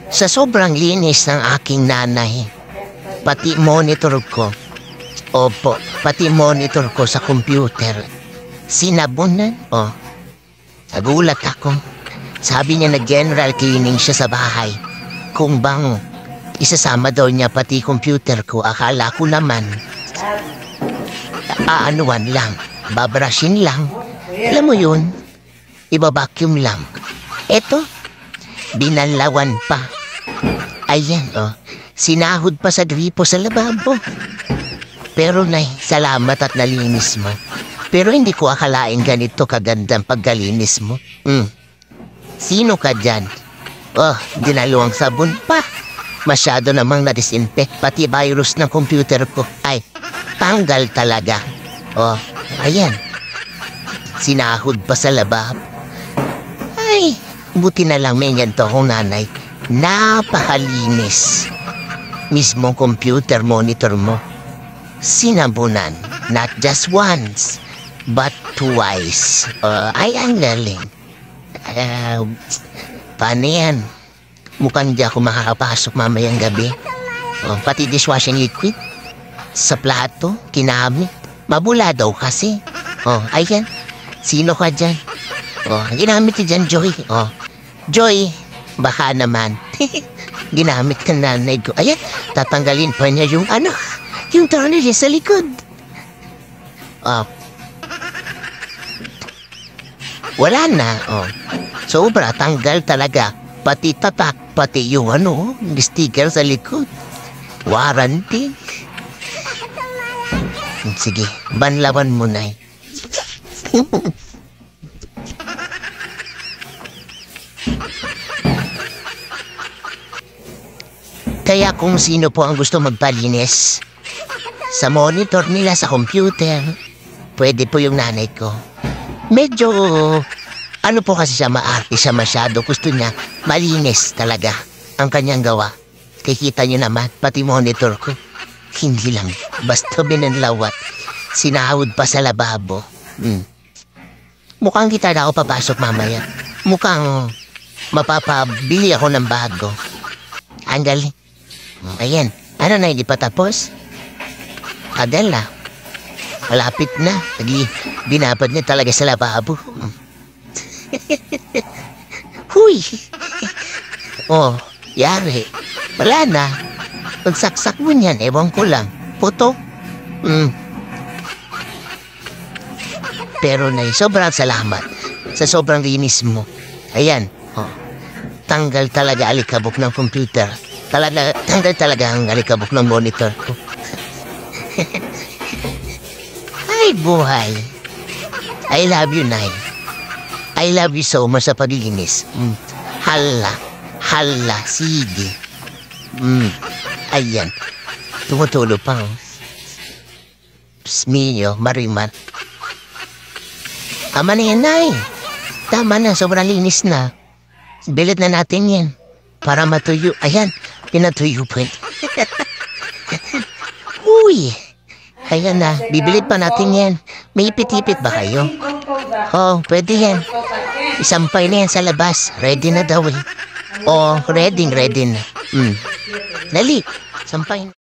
Sa sobrang linis ng aking nanay, pati monitor ko, opo, pati monitor ko sa computer, sinabunan, nagulat ako. Sabi niya na general cleaning siya sa bahay. Kung bang isasama daw niya pati computer ko, akala ko naman, aanuan lang, babrushin lang. Alam mo yun, ibabacuum lang. Eto, binanlawan pa. Ayan, sinahod pa sa gripo sa lababo. Pero nay, salamat at nalinis mo. Pero hindi ko akalain ganito kagandang paggalinis mo. Sino ka dyan? Dinaluang sabon pa. Masyado namang na-disinfect, pati virus ng computer ko. Ay, tanggal talaga. Ayan. Sinahod pa sa lababo. Ay, buti na lang may ganito akong nanay. Napakalinis. Mismong computer monitor mo, sinabunan. Not just once, but twice. Ay, ang galing. Paano yan? Mukhang di ako makakapasok mamayang gabi. Pati dishwashing liquid sa plato, kinamit. Mabula daw kasi. Ayan. Sino ka dyan? Ginamit ka dyan, Joy. Joy, baka naman. Ginamit ka nanay ko. Ayan, tatanggalin pa niya yung yung tornilyo sa likod. Wala na. Sobra, tanggal talaga. Pati tatak, pati yung sticker sa likod. Warranty. Sige, banlawan mo na eh. Kaya kung sino po ang gusto magpalinis sa monitor nila sa computer, pwede po yung nanay ko. Medyo, po kasi siya, maarte siya masyado. Gusto niya malinis talaga ang kanyang gawa. Kikita niyo naman, pati monitor ko. Hindi lang, basta binanlawat. Sinahod pa sa lababo. Mukhang kita na ako papasok mamaya. Mukhang mapapabili ako ng bago. Ang galing. Ayan, na, hindi pa tapos? Tagal na. Malapit na. Binabad niya talaga sa lababo. Huy! Yari. Wala na. Pagsaksak mo niyan, ewan ko lang. Puto? Pero nay, sobrang salamat sa sobrang linis mo. Ayan, tanggal talaga alikabok ng computer. Tanggal talaga ang alikabok ng monitor ko. Ay, buhay. I love you, Nay. I love you so much sa paglinis. Hala, sige. Ayan. Tumutulo pa, Smilyo, Marimar. Tama na yan, Nay. Tama na, sobrang linis na. Bilit na natin yan. Para matuyo. Ayan, pinatuyo po. Uy! Ayan na, bibilit pa natin yan. May ipit-ipit ba kayo? Pwede yan. Isampay na yan sa labas. Ready na daw eh. Ready na. Dali, sampay na.